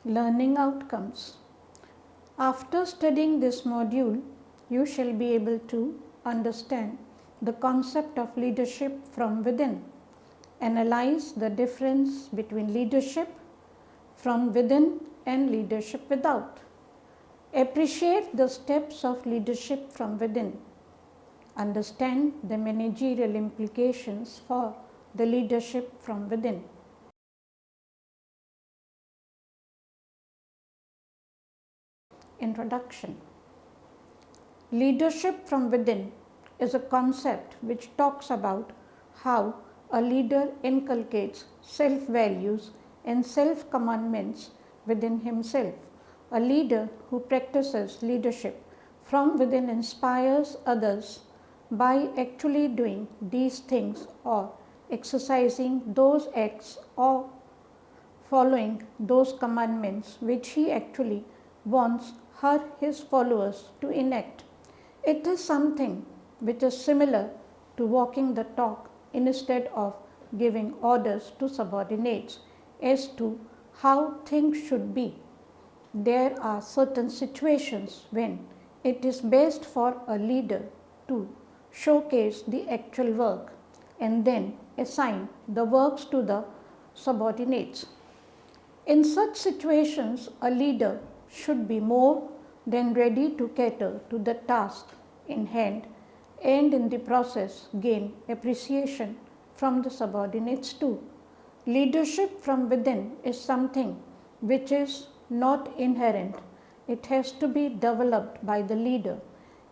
Learning outcomes. After studying this module, you shall be able to understand the concept of leadership from within, analyze the difference between leadership from within and leadership without, appreciate the steps of leadership from within, understand the managerial implications for the leadership from within. Introduction. Leadership from within is a concept which talks about how a leader inculcates self-values and self-commandments within himself. A leader who practices leadership from within inspires others by actually doing these things or exercising those acts or following those commandments which he actually wants his followers to enact. It is something which is similar to walking the talk instead of giving orders to subordinates as to how things should be. There are certain situations when it is best for a leader to showcase the actual work and then assign the works to the subordinates. In such situations, a leader should be more than ready to cater to the task in hand and in the process gain appreciation from the subordinates too. Leadership from within is something which is not inherent. It has to be developed by the leader.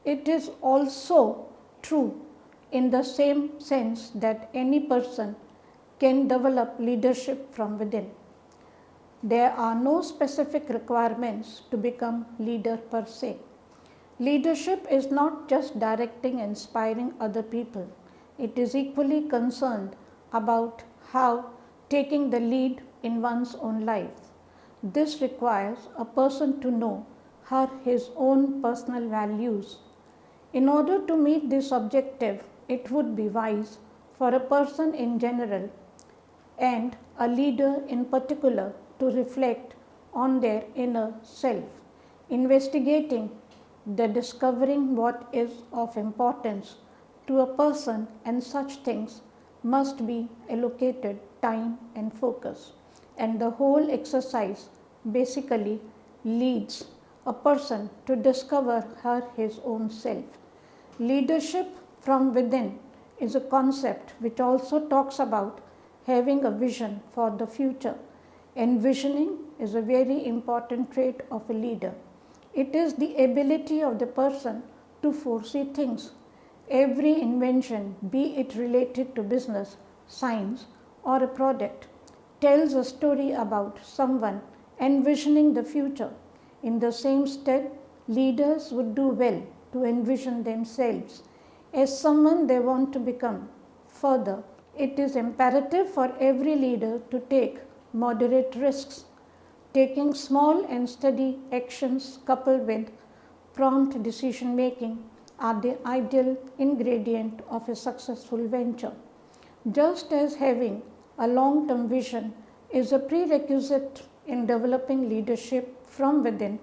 It is also true in the same sense that any person can develop leadership from within. There are no specific requirements to become leader per se. Leadership is not just directing and inspiring other people. It is equally concerned about how taking the lead in one's own life. This requires a person to know his own personal values. In order to meet this objective, it would be wise for a person in general and a leader in particular to reflect on their inner self, investigating discovering what is of importance to a person, and such things must be allocated time and focus. And the whole exercise basically leads a person to discover his own self. Leadership from within is a concept which also talks about having a vision for the future. Envisioning is a very important trait of a leader. It is the ability of the person to foresee things. Every invention, be it related to business, science, or a product, tells a story about someone envisioning the future. In the same stead, leaders would do well to envision themselves as someone they want to become. Further, it is imperative for every leader to take moderate risks. Taking small and steady actions coupled with prompt decision making are the ideal ingredient of a successful venture. Just as having a long-term vision is a prerequisite in developing leadership from within,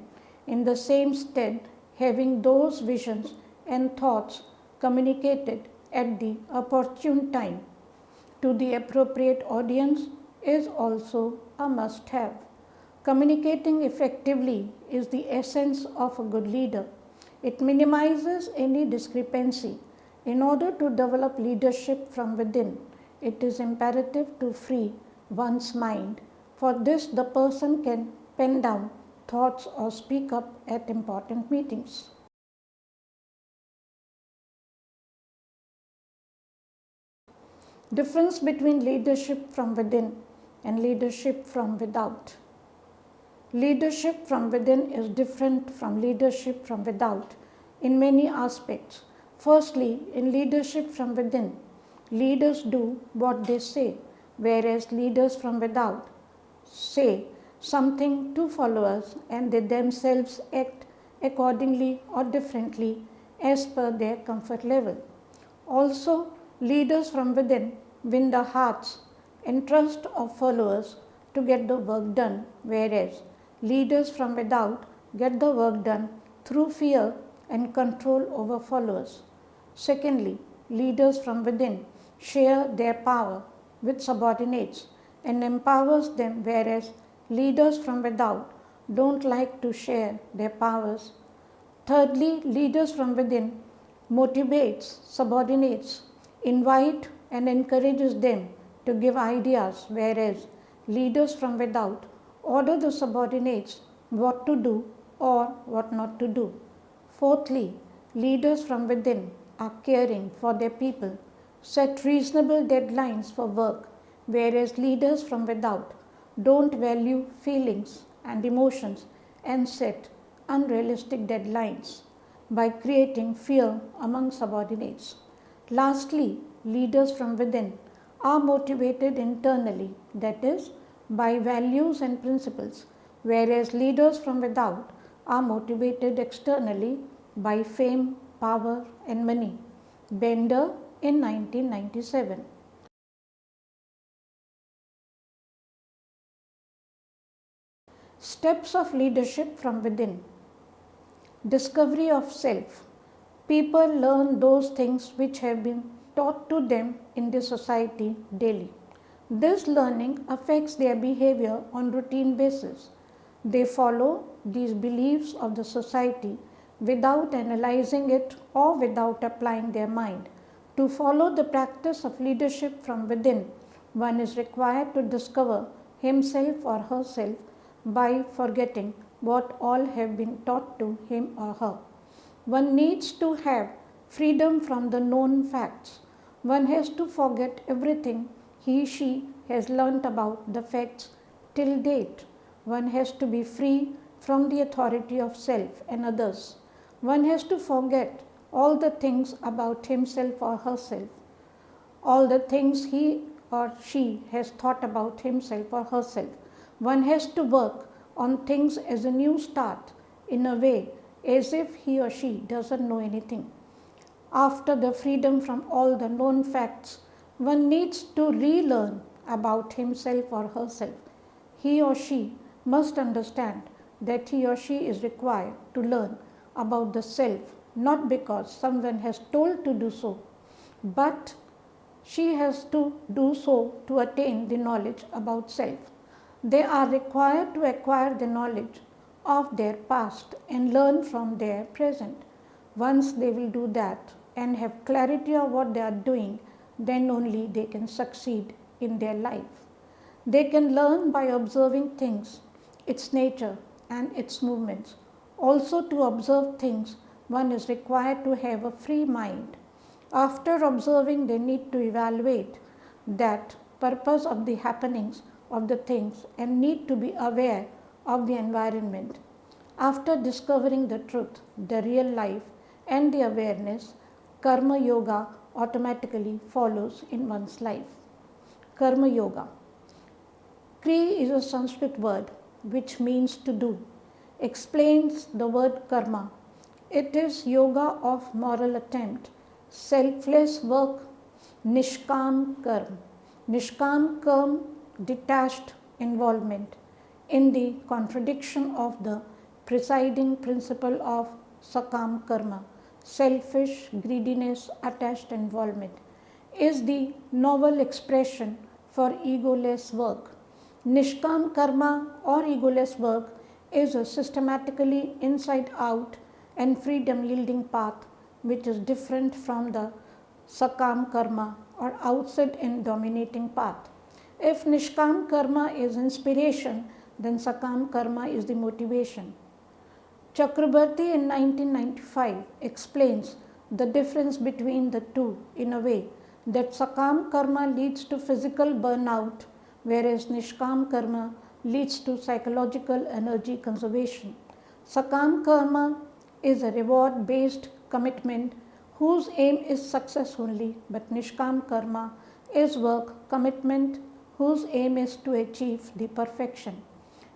in the same stead, having those visions and thoughts communicated at the opportune time to the appropriate audience is also a must-have. Communicating effectively is the essence of a good leader. It minimizes any discrepancy. In order to develop leadership from within, it is imperative to free one's mind. For this, the person can pen down thoughts or speak up at important meetings. Difference between leadership from within and leadership from without. Leadership from within is different from leadership from without in many aspects. Firstly, in leadership from within, leaders do what they say, whereas leaders from without say something to followers and they themselves act accordingly or differently as per their comfort level. Also, leaders from within win the hearts and trust of followers to get the work done, whereas leaders from without get the work done through fear and control over followers. Secondly, leaders from within share their power with subordinates and empowers them, whereas leaders from without don't like to share their powers. Thirdly, leaders from within motivates subordinates, invite and encourages them to give ideas, whereas leaders from without order the subordinates what to do or what not to do. Fourthly, leaders from within are caring for their people, set reasonable deadlines for work, whereas leaders from without don't value feelings and emotions and set unrealistic deadlines by creating fear among subordinates. Lastly, leaders from within are motivated internally, that is, by values and principles, whereas leaders from without are motivated externally by fame, power, and money. Bender in 1997. Steps of leadership from within. Discovery of self. People learn those things which have been taught to them in the society daily. This learning affects their behavior on routine basis. They follow these beliefs of the society without analyzing it or without applying their mind. To follow the practice of leadership from within, one is required to discover himself or herself by forgetting what all have been taught to him or her. One needs to have freedom from the known facts. One has to forget everything he/she has learnt about the facts till date. One has to be free from the authority of self and others. One has to forget all the things about himself or herself, all the things he or she has thought about himself or herself. One has to work on things as a new start in a way as if he or she doesn't know anything. After the freedom from all the known facts, one needs to relearn about himself or herself. He or she must understand that he or she is required to learn about the self, not because someone has told to do so, but she has to do so to attain the knowledge about self. They are required to acquire the knowledge of their past and learn from their present. Once they will do that and have clarity of what they are doing, then only they can succeed in their life. They can learn by observing things, its nature and its movements. Also, to observe things, one is required to have a free mind. After observing, they need to evaluate that purpose of the happenings of the things and need to be aware of the environment. After discovering the truth, the real life and the awareness, karma yoga automatically follows in one's life. Karma yoga. Kri is a Sanskrit word which means to do. Explains the word karma. It is yoga of moral attempt, selfless work, nishkam karma. Nishkam karma, detached involvement, in the contradiction of the presiding principle of sakam karma, selfish greediness, attached involvement, is the novel expression for egoless work. Nishkam karma or egoless work is a systematically inside out and freedom yielding path which is different from the sakam karma or outside and dominating path. If nishkam karma is inspiration, then sakam karma is the motivation. Chakrabarti in 1995 explains the difference between the two in a way that sakam karma leads to physical burnout, whereas nishkam karma leads to psychological energy conservation. Sakam karma is a reward based commitment whose aim is success only, but nishkam karma is work commitment whose aim is to achieve the perfection.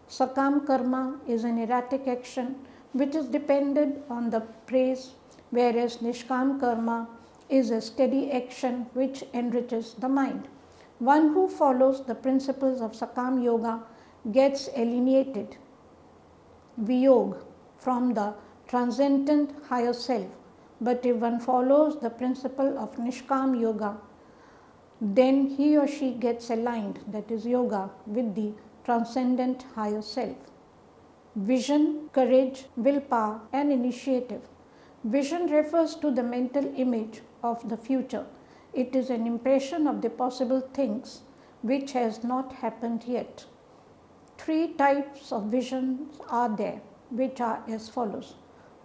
Sakam karma is an erratic action which is dependent on the praise, whereas nishkam karma is a steady action which enriches the mind. One who follows the principles of sakam yoga gets alienated viyog from the transcendent higher self. But if one follows the principle of Nishkam Yoga, then he or she gets aligned, that is yoga, with the transcendent higher self. Vision, courage, willpower, and initiative. Vision refers to the mental image of the future. It is an impression of the possible things which has not happened yet. Three types of visions are there, which are as follows.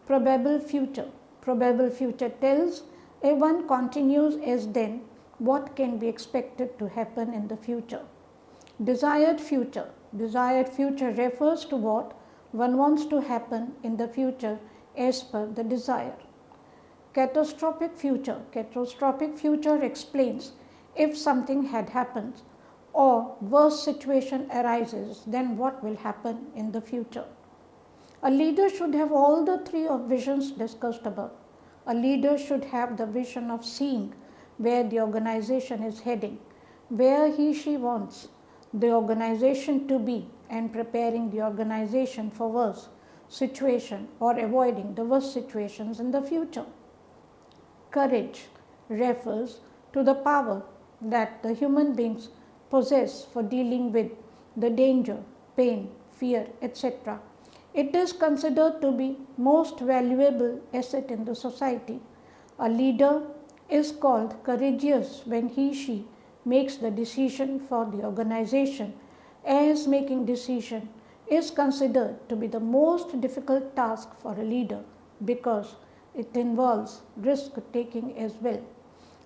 Probable future. Probable future tells if one continues as then, what can be expected to happen in the future. Desired future. Desired future refers to what one wants to happen in the future as per the desire. Catastrophic future. Catastrophic future explains if something had happened or worse situation arises, then what will happen in the future. A leader should have all the three of visions discussed above. A leader should have the vision of seeing where the organization is heading, where he/she wants the organization to be, and preparing the organization for worse situation or avoiding the worst situations in the future. Courage refers to the power that the human beings possess for dealing with the danger, pain, fear, etc. It is considered to be most valuable asset in the society. A leader is called courageous when he/she makes the decision for the organization, as making decision is considered to be the most difficult task for a leader because it involves risk taking as well.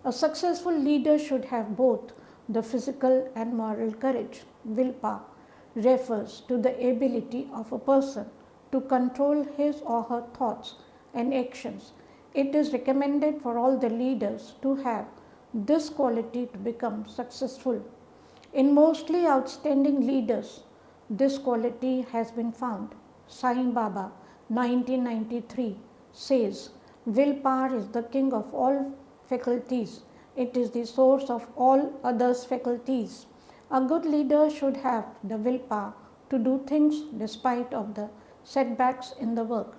A successful leader should have both the physical and moral courage. Willpower refers to the ability of a person to control his or her thoughts and actions. It is recommended for all the leaders to have this quality to become successful. In mostly outstanding leaders, this quality has been found. Sai Baba, 1993, says, willpower is the king of all faculties. It is the source of all others' faculties. A good leader should have the willpower to do things despite of the setbacks in the work.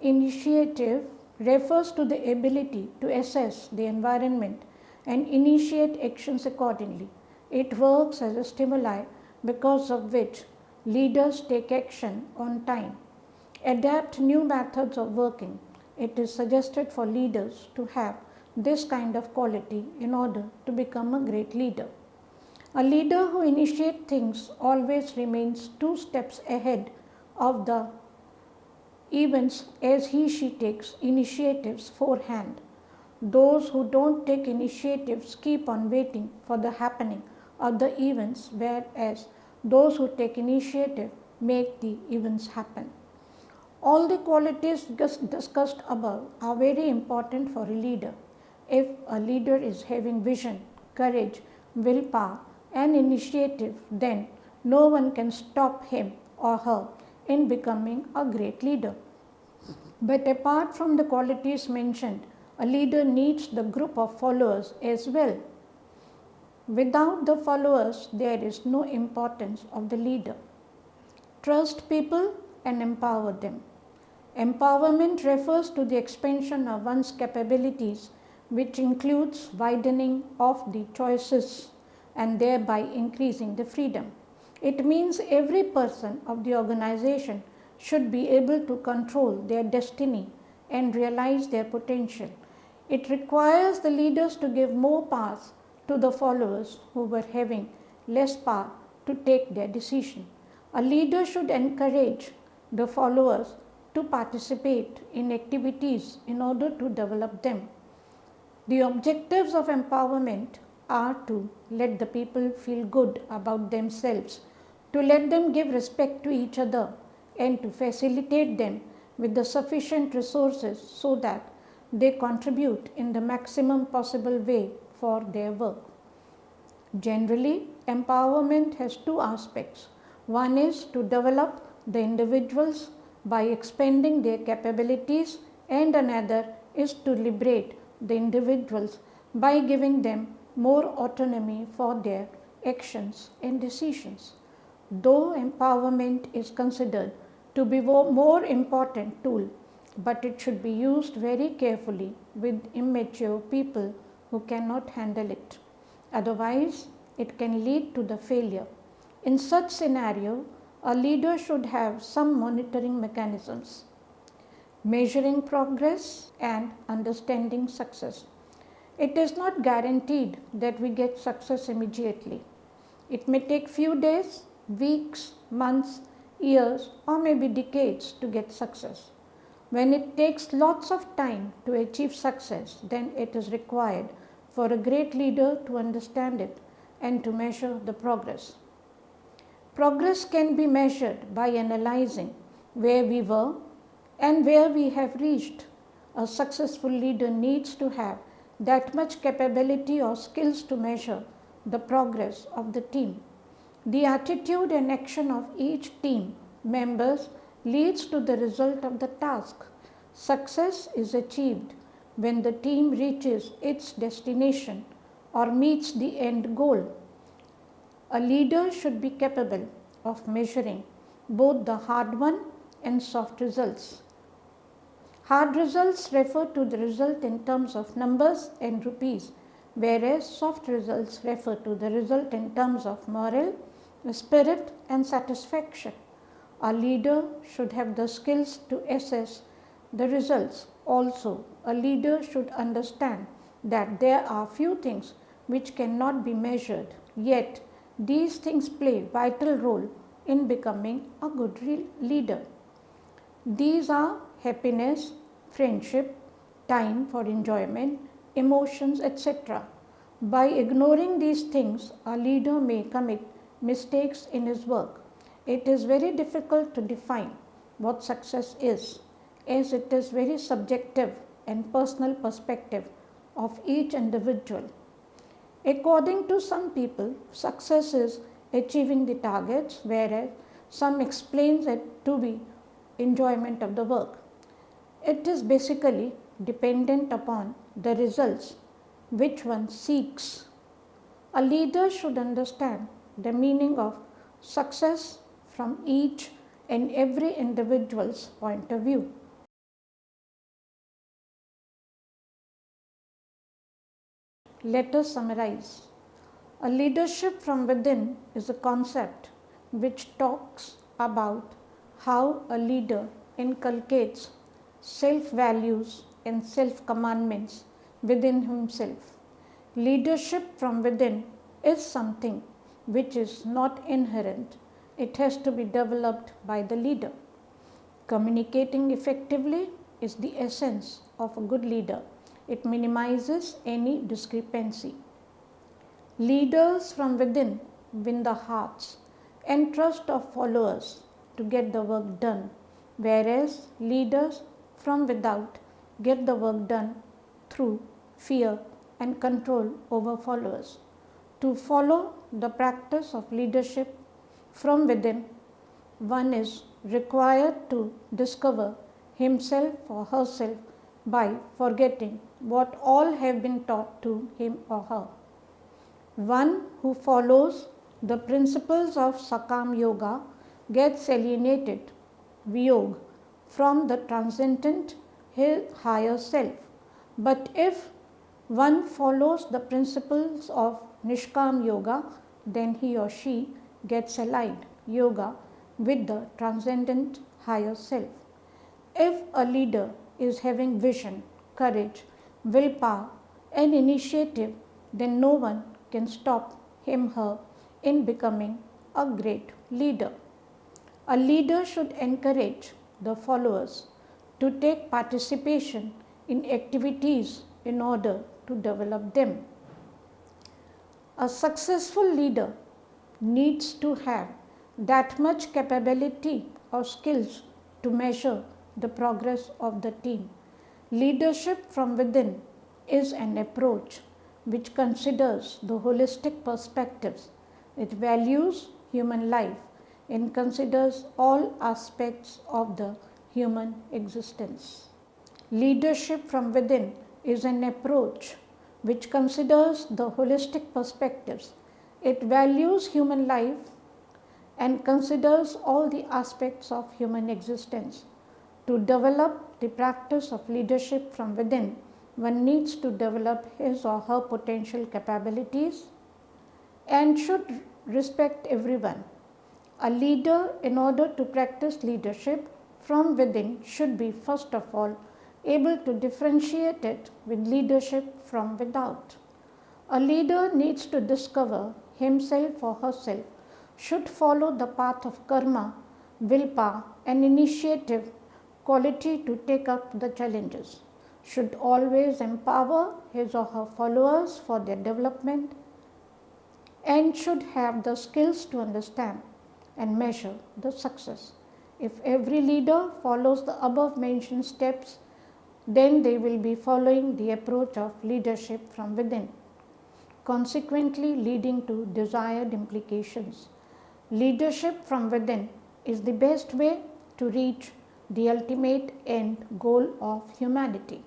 Initiative refers to the ability to assess the environment and initiate actions accordingly. It works as a stimuli because of which leaders take action on time. Adapt new methods of working. It is suggested for leaders to have this kind of quality in order to become a great leader. A leader who initiates things always remains 2 steps ahead of the events as he/she takes initiatives forehand. Those who don't take initiatives keep on waiting for the happening of the events, whereas those who take initiative make the events happen. All the qualities discussed above are very important for a leader. If a leader is having vision, courage, willpower, and initiative, then no one can stop him or her in becoming a great leader. But apart from the qualities mentioned, a leader needs the group of followers as well. Without the followers, there is no importance of the leader. Trust people and empower them. Empowerment refers to the expansion of one's capabilities, which includes widening of the choices and thereby increasing the freedom. It means every person of the organization should be able to control their destiny and realize their potential. It requires the leaders to give more power to the followers who were having less power to take their decision. A leader should encourage the followers to participate in activities in order to develop them. The objectives of empowerment are to let the people feel good about themselves, to let them give respect to each other, and to facilitate them with the sufficient resources so that they contribute in the maximum possible way for their work. Generally, empowerment has 2 aspects. One is to develop the individuals by expanding their capabilities, and another is to liberate the individuals by giving them more autonomy for their actions and decisions. Though empowerment is considered to be a more important tool, but it should be used very carefully with immature people who cannot handle it. Otherwise, it can lead to the failure. In such scenario, a leader should have some monitoring mechanisms, measuring progress and understanding success. It is not guaranteed that we get success immediately. It may take few days, weeks, months, years, or maybe decades to get success. When it takes lots of time to achieve success, then it is required for a great leader to understand it and to measure the progress. Progress can be measured by analyzing where we were and where we have reached. A successful leader needs to have that much capability or skills to measure the progress of the team. The attitude and action of each team members leads to the result of the task. Success is achieved when the team reaches its destination or meets the end goal. A leader should be capable of measuring both the hard-won and soft results. Hard results refer to the result in terms of numbers and rupees, whereas soft results refer to the result in terms of morale, spirit and satisfaction. A leader should have the skills to assess the results. Also, a leader should understand that there are few things which cannot be measured, yet these things play a vital role in becoming a good leader. These are happiness, friendship, time for enjoyment, emotions, etc. By ignoring these things, a leader may commit mistakes in his work. It is very difficult to define what success is, as it is very subjective and personal perspective of each individual. According to some people, success is achieving the targets, whereas some explains it to be enjoyment of the work. It is basically dependent upon the results which one seeks. A leader should understand the meaning of success from each and every individual's point of view. Let us summarize. A leadership from within is a concept which talks about how a leader inculcates self-values and self-commandments within himself. Leadership from within is something which is not inherent. It has to be developed by the leader. Communicating effectively is the essence of a good leader. It minimizes any discrepancy. Leaders from within win the hearts and trust of followers to get the work done, whereas leaders from without get the work done through fear and control over followers. To follow the practice of leadership from within, one is required to discover himself or herself by forgetting what all have been taught to him or her. One who follows the principles of COMM yoga gets alienated, viyog, from the transcendent higher self. But if one follows the principles of Nishkam yoga, then he or she gets allied, yoga, with the transcendent higher self. If a leader is having vision, courage, willpower and initiative, then no one can stop him/her in becoming a great leader. A leader should encourage the followers to take participation in activities in order to develop them. A successful leader needs to have that much capability or skills to measure the progress of the team. Leadership from within is an approach which considers the holistic perspectives. It values human life and considers all aspects of the human existence. Leadership from within is an approach which considers the holistic perspectives. It values human life and considers all the aspects of human existence. To develop the practice of leadership from within, one needs to develop his or her potential capabilities and should respect everyone. A leader, in order to practice leadership from within, should be first of all able to differentiate it with leadership from without. A leader needs to discover himself or herself, should follow the path of karma, willpower, and initiative quality to take up the challenges, should always empower his or her followers for their development, and should have the skills to understand and measure the success. If every leader follows the above mentioned steps, then they will be following the approach of leadership from within, consequently leading to desired implications. Leadership from within is the best way to reach the ultimate end goal of humanity.